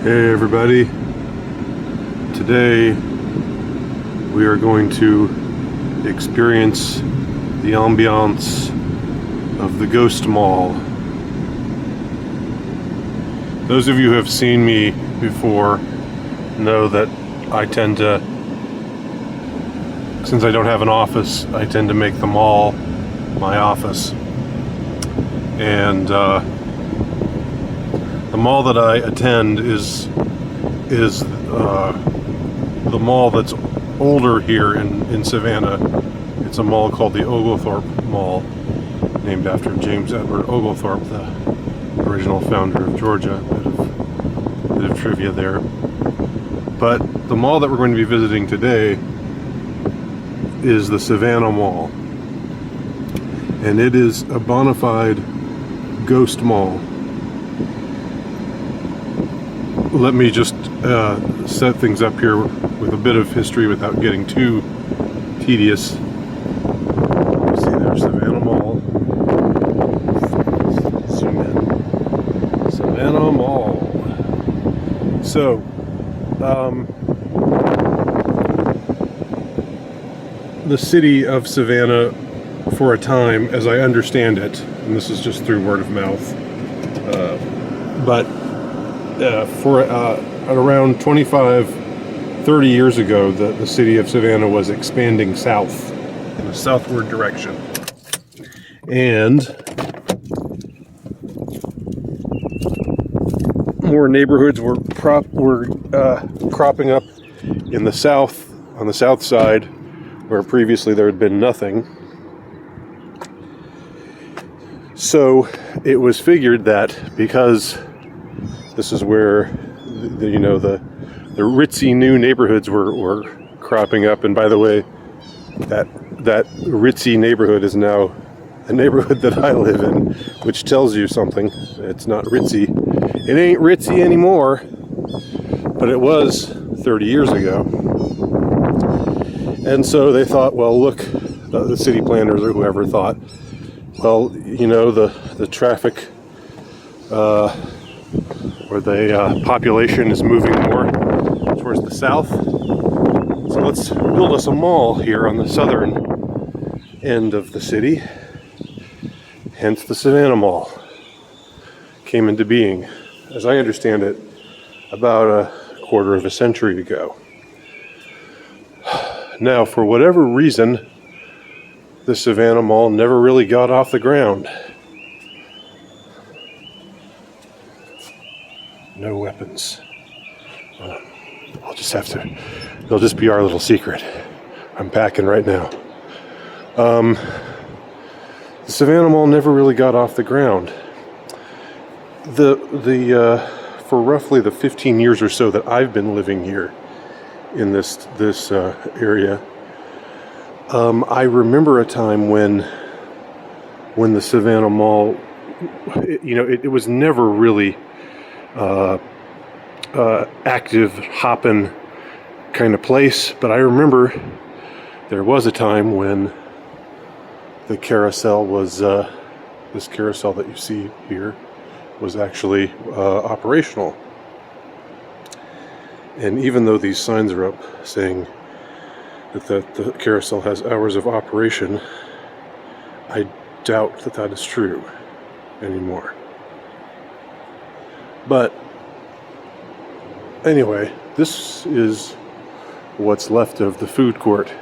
Hey everybody, today we are going to experience the ambiance of the Ghost Mall. Those of you who have seen me before know that I tend to, since I don't have an office, I tend to make the mall my office. And the mall that I attend is the mall that's older here in Savannah. It's a mall called the Oglethorpe Mall, named after James Edward Oglethorpe, the original founder of Georgia. Bit of trivia there. But the mall that we're going to be visiting today is the Savannah Mall, and it is a bona fide ghost mall. Let me just set things up here with a bit of history without getting too tedious. See, there's Savannah Mall. Zoom in. Savannah Mall. So, the city of Savannah, for a time, as I understand it, and this is just through word of mouth, at around 25-30 years ago, the city of Savannah was expanding south in a southward direction, and more neighborhoods were cropping up in the south, on the south side, where previously there had been nothing. So it was figured that because this is where the ritzy new neighborhoods were cropping up, and by the way, that ritzy neighborhood is now the neighborhood that I live in, which tells you something. It's not ritzy. It ain't ritzy anymore, but it was 30 years ago. And so they thought, well, look, the city planners or whoever thought, well, the traffic or the population is moving more towards the south. So let's build us a mall here on the southern end of the city. Hence the Savannah Mall came into being, as I understand it, about a quarter of a century ago. Now, for whatever reason, the Savannah Mall never really got off the ground. No weapons. It'll just be our little secret. I'm packing right now. The Savannah Mall never really got off the ground. For roughly the 15 years or so that I've been living here in this area, I remember a time when the Savannah Mall, it was never really active, hopping kind of place, but I remember there was a time when the carousel was, this carousel that you see here, was actually operational. And even though these signs are up saying that the carousel has hours of operation, I doubt that is true anymore. But anyway, this is what's left of the food court.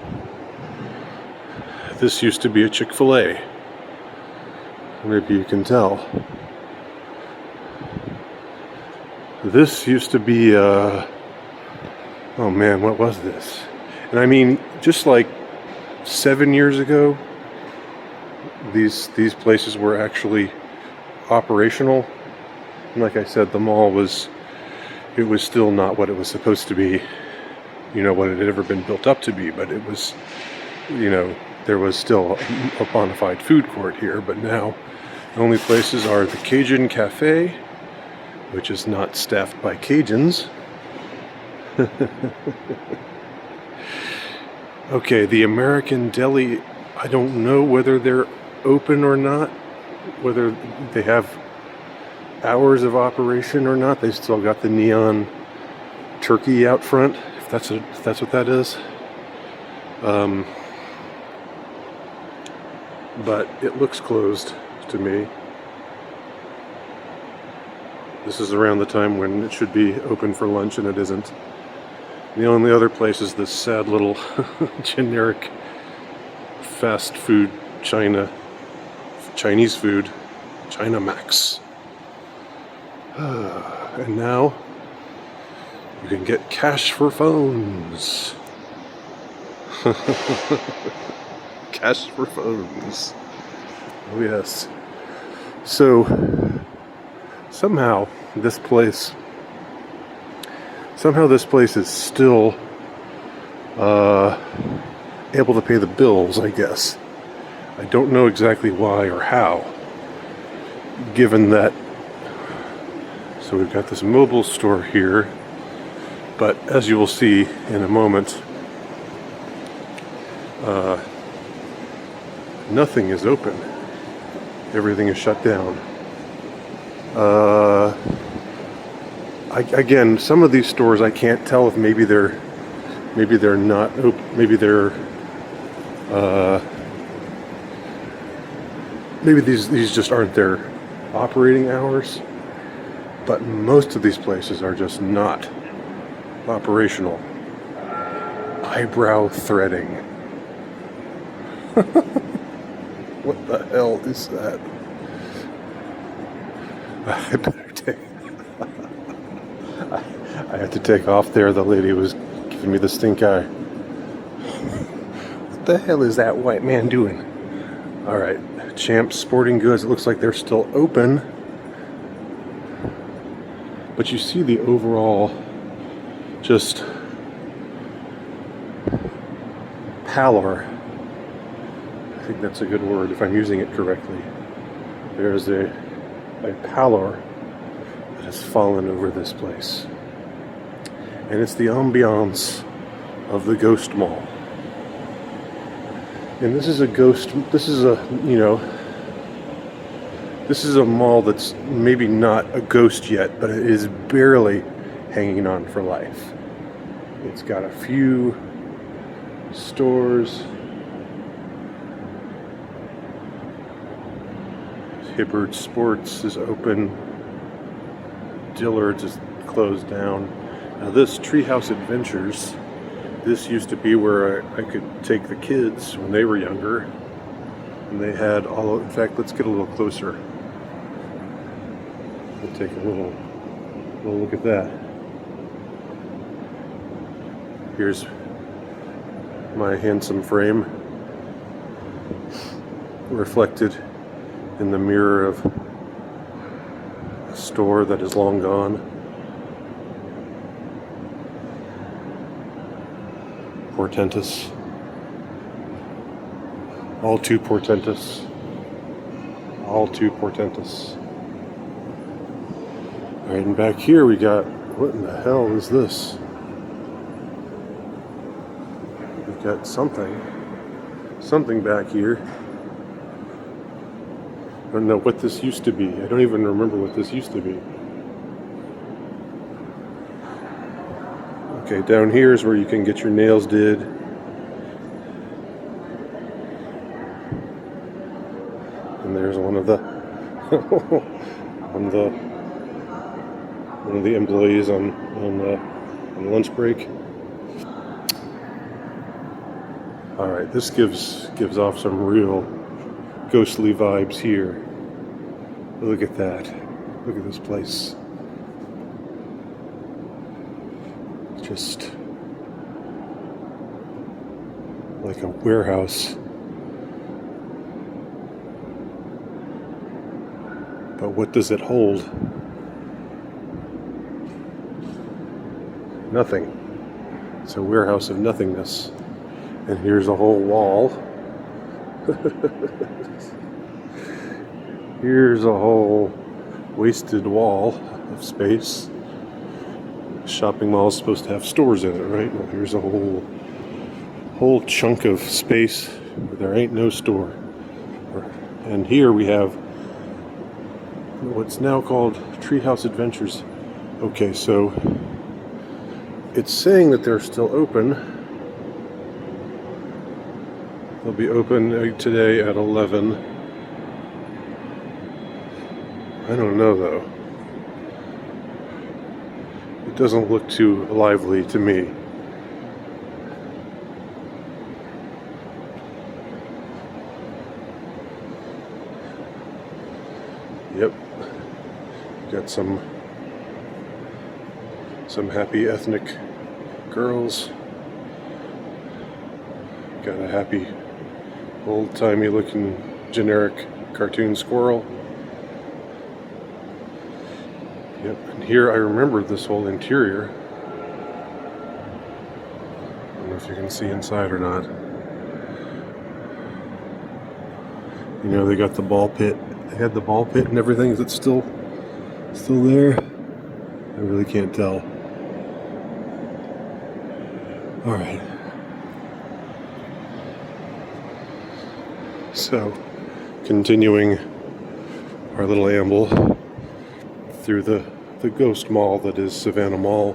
This used to be a Chick-fil-A. Maybe you can tell. This used to be oh man, what was this? And I mean, just like 7 years ago, these places were actually operational. And like I said, the mall was still not what it was supposed to be, what it had ever been built up to be, but it was, there was still a bona fide food court here. But now the only places are the Cajun Cafe, which is not staffed by Cajuns. Okay, the American Deli, I don't know whether they're open or not, whether they have hours of operation or not. They still got the neon turkey out front, if that's what that is. But it looks closed to me. This is around the time when it should be open for lunch, and it isn't. The only other place is this sad little generic fast food Chinese food, China Max. And now you can get cash for phones. Cash for phones. Oh yes. So somehow this place is still able to pay the bills, I guess. I don't know exactly why or how, given that. So we've got this mobile store here, but as you will see in a moment, nothing is open. Everything is shut down. Again, some of these stores I can't tell if maybe they're not open. Maybe these just aren't their operating hours. But most of these places are just not operational. Eyebrow threading. What the hell is that? I better take. I had to take off there. The lady was giving me the stink eye. What the hell is that white man doing? All right, Champs Sporting Goods. It looks like they're still open. But you see the overall just pallor. I think that's a good word if I'm using it correctly. There's a pallor that has fallen over this place. And it's the ambiance of the Ghost Mall. And this is a mall that's maybe not a ghost yet, but it is barely hanging on for life. It's got a few stores. Hibbert Sports is open. Dillard's is closed down. Now this Treehouse Adventures, this used to be where I could take the kids when they were younger. And they had in fact, let's get a little closer. We'll take a little look at that. Here's my handsome frame reflected in the mirror of a store that is long gone. Portentous. All too portentous. All too portentous. Alright, and back here we got, what in the hell is this? We've got something back here. I don't know what this used to be. I don't even remember what this used to be. Okay, down here is where you can get your nails did. And there's one of the one of the employees on lunch break. All right, this gives off some real ghostly vibes here. Look at that. Look at this place. Just like a warehouse. But what does it hold? Nothing. It's a warehouse of nothingness. And here's a whole wall. Here's a whole wasted wall of space. Shopping mall is supposed to have stores in it, right? Well, here's a whole chunk of space where there ain't no store. And here we have what's now called Treehouse Adventures. Okay, so it's saying that they're still open. They'll be open today at 11. I don't know though. It doesn't look too lively to me. Yep. Got some happy ethnic girls. Got a happy old-timey looking generic cartoon squirrel. Yep, and here I remember this whole interior. I don't know if you can see inside or not. You know, they got the ball pit. They had the ball pit and everything. Is it still there? I really can't tell. All right. So, continuing our little amble through the ghost mall that is Savannah Mall.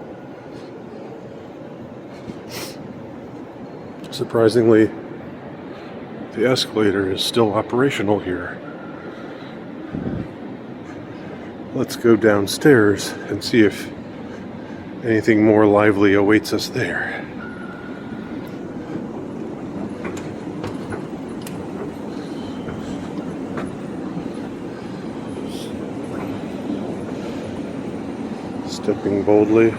Surprisingly, the escalator is still operational here. Let's go downstairs and see if anything more lively awaits us there. Stepping boldly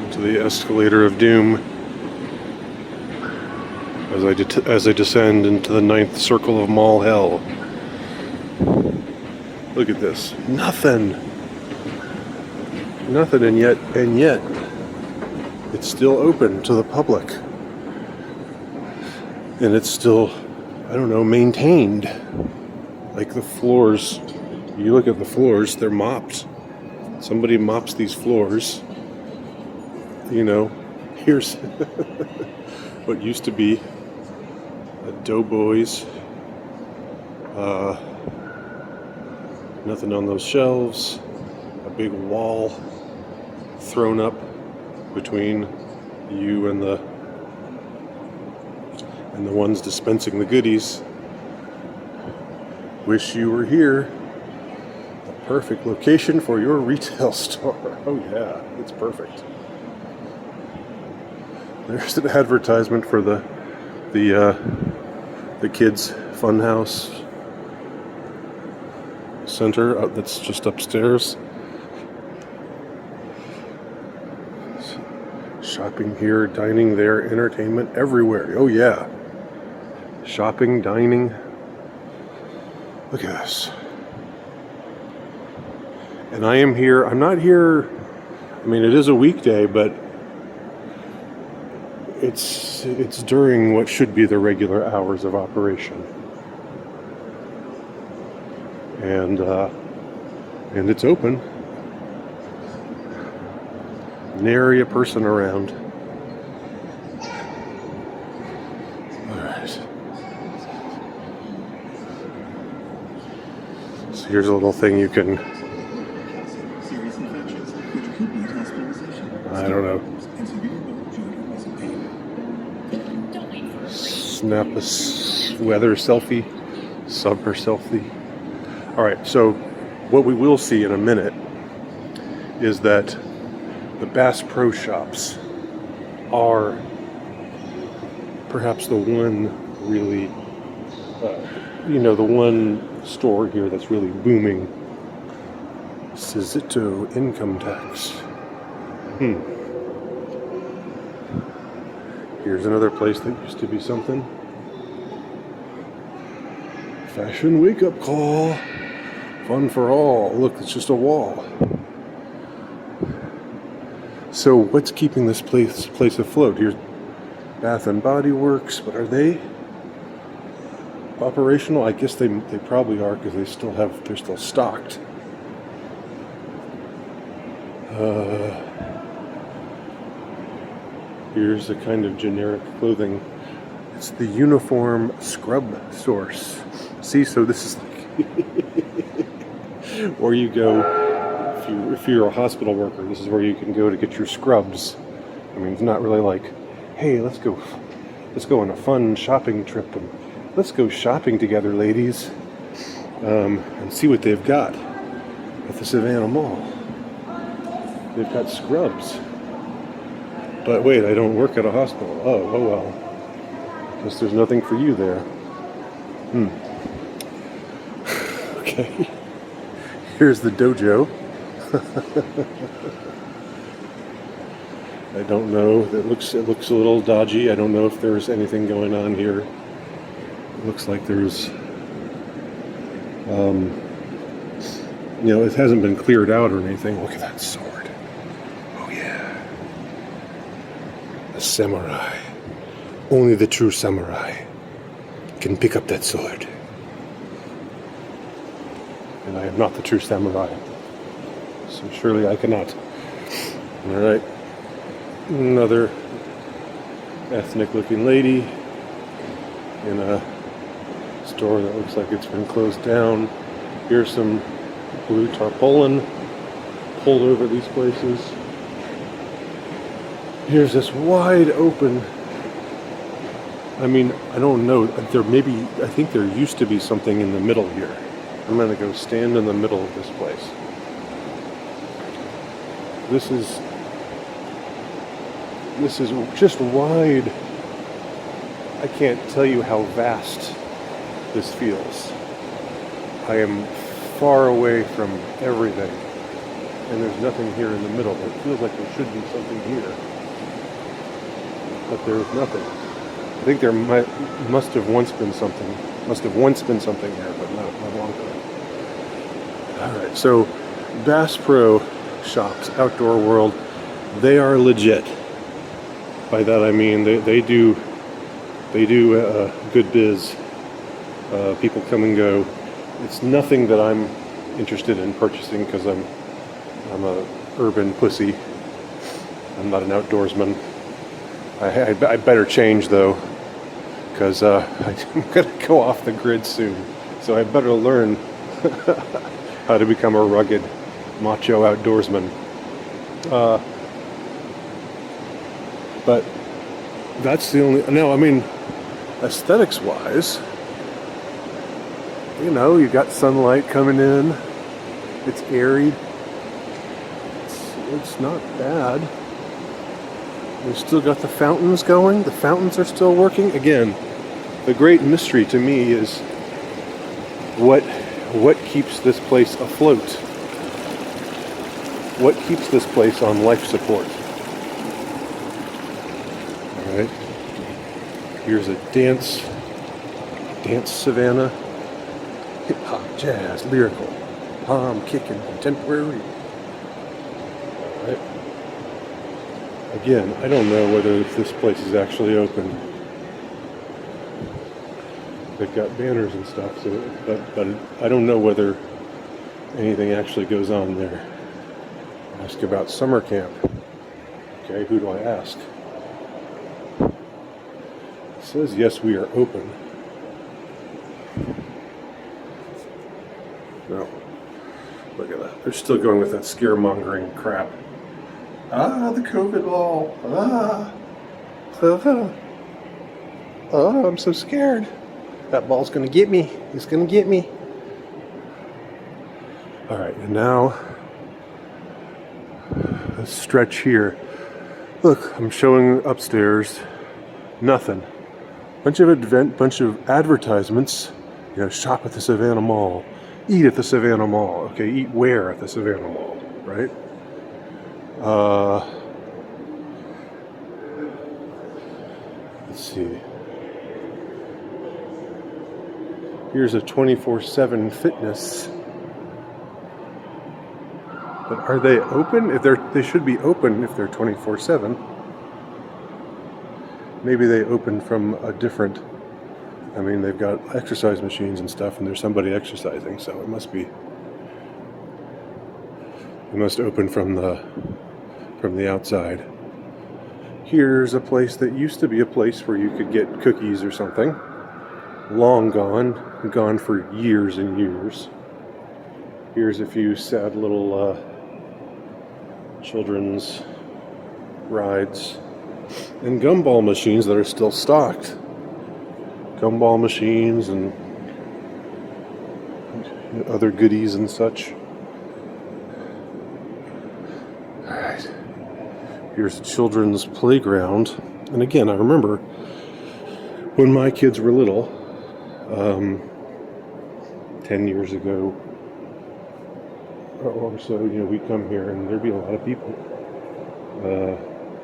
into the escalator of doom as I descend into the 9th circle of mall hell. Look at this. Nothing, and yet it's still open to the public. And it's still, I don't know, maintained. Like the floors, you look at the floors, they're mopped. Somebody mops these floors. You know, here's what used to be a Doughboys. Nothing on those shelves. A big wall thrown up between you and the ones dispensing the goodies. Wish you were here. Perfect location for your retail store. Oh yeah, it's perfect. There's an advertisement for the kids' funhouse center that's just upstairs. Shopping here, dining there, entertainment everywhere. Oh yeah. Shopping, dining. Look at this. And I am here, I'm not here, I mean it is a weekday, but it's during what should be the regular hours of operation. And it's open. Nary a person around. Alright. So here's a little thing you can, I don't know, snap a weather selfie, summer selfie. Alright, so what we will see in a minute is that the Bass Pro Shops are perhaps the one really, the one store here that's really booming. Sizito Income Tax. Here's another place that used to be something. Fashion wake-up call. Fun for all. Look, it's just a wall. So what's keeping this place afloat? Here's Bath and Body Works, but are they operational? I guess they probably are, because they're still stocked. Here's a kind of generic clothing. It's the Uniform Scrub Source. See, so this is like Or you go, if you're a hospital worker, this is where you can go to get your scrubs. I mean, it's not really like, hey, let's go on a fun shopping trip and let's go shopping together, ladies, and see what they've got at the Savannah Mall. They've got scrubs. But wait, I don't work at a hospital. Oh well. Guess there's nothing for you there. Okay. Here's the dojo. I don't know. It looks a little dodgy. I don't know if there's anything going on here. It looks like there's, it hasn't been cleared out or anything. Look at that sword. Oh yeah, a samurai. Only the true samurai can pick up that sword. And I am not the true samurai, so surely I cannot. All right. Another ethnic-looking lady in a store that looks like it's been closed down. Here's some blue tarpaulin pulled over these places. Here's this wide open. I mean, I don't know. I think there used to be something in the middle here. I'm gonna go stand in the middle of this place. This is just wide. I can't tell you how vast this feels. I am far away from everything, and there's nothing here in the middle. It feels like there should be something here, but there's nothing. I think there must have once been something here, but not longer. All right, so Bass Pro Shops, Outdoor World, they are legit. By that I mean they do good biz. People come and go. It's nothing that I'm interested in purchasing because I'm a urban pussy. I'm not an outdoorsman. I better change though, because I'm gonna go off the grid soon. So I better learn how to become a rugged, macho outdoorsman. But that's the only. No, I mean, aesthetics-wise, you got sunlight coming in. It's airy. It's not bad. We've still got the fountains going. The fountains are still working. Again, the great mystery to me is what keeps this place afloat. What keeps this place on life support? All right. Here's a dance Savannah. Hip hop, jazz, lyrical, palm kicking, contemporary. All right. Again, I don't know whether this place is actually open. They've got banners and stuff, but I don't know whether anything actually goes on there. Ask about summer camp. Okay, who do I ask? It says yes, we are open. No. Look at that. They're still going with that scaremongering crap. The COVID ball. Oh, I'm so scared. That ball's gonna get me. It's gonna get me. All right, and now let's stretch here. Look, I'm showing upstairs. Nothing. Bunch of advertisements. Shop at the Savannah Mall. Eat at the Savannah Mall. Okay, eat where at the Savannah Mall, right? Let's see. Here's a 24/7 fitness. But are they open? They should be open if they're 24/7. Maybe they open from a different. I mean, they've got exercise machines and stuff, and there's somebody exercising, so it must open from the outside. Here's a place that used to be a place where you could get cookies or something. long gone for years and years. Here's a few sad little children's rides and gumball machines that are still stocked. Gumball machines and other goodies and such. Alright. Here's a children's playground. And again, I remember when my kids were little, 10 years ago or so, we'd come here and there'd be a lot of people.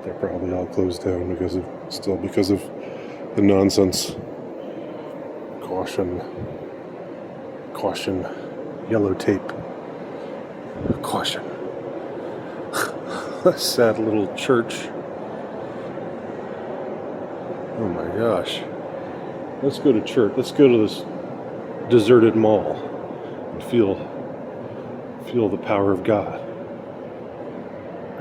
They're probably all closed down because of the nonsense. Caution, yellow tape. Caution. A sad little church. Oh my gosh. Let's go to church. Let's go to this deserted mall and feel the power of God.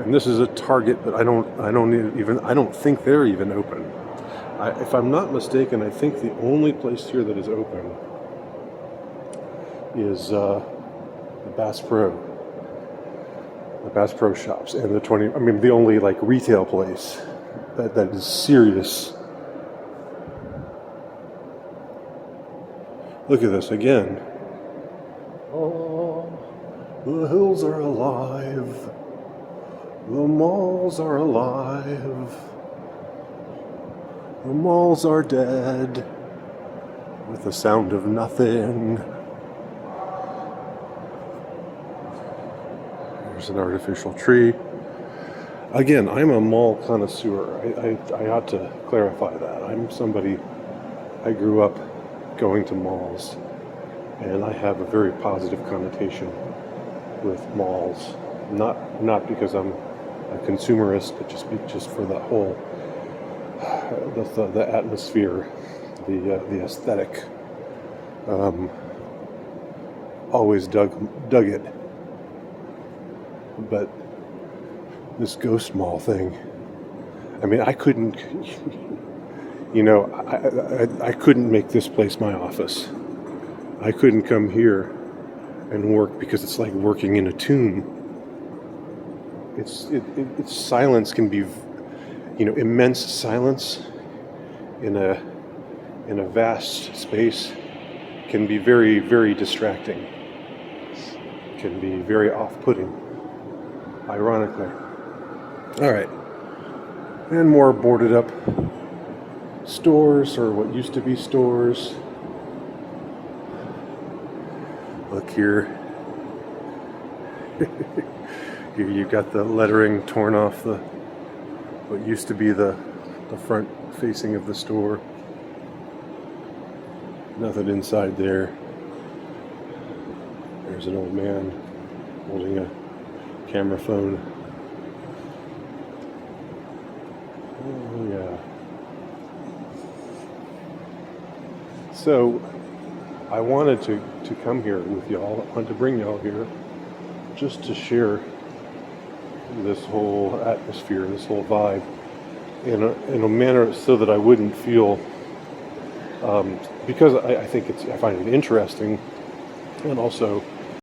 And this is a Target, but I don't think they're even open. If I'm not mistaken, I think the only place here that is open is the Bass Pro shops, and the only retail place that is serious. Look at this again. Oh, the hills are alive. The malls are alive. The malls are dead with the sound of nothing. There's an artificial tree. Again, I'm a mall connoisseur. I ought to clarify that. I grew up going to malls, and I have a very positive connotation with malls. Not because I'm a consumerist, but just for the whole the atmosphere, the aesthetic. Always dug it. But this ghost mall thing, I couldn't, I couldn't make this place my office. I couldn't come here and work because it's like working in a tomb. It's silence can be, immense silence in a vast space can be very, very distracting. Can be very off-putting, ironically. All right, and more boarded up stores, or what used to be stores. Look here. Here you got the lettering torn off what used to be the front facing of the store. Nothing inside there. There's an old man holding a camera phone. Oh yeah. So I wanted to come here with y'all. I wanted to bring y'all here just to share this whole atmosphere, this whole vibe in a manner so that I wouldn't feel, because I find it interesting, and also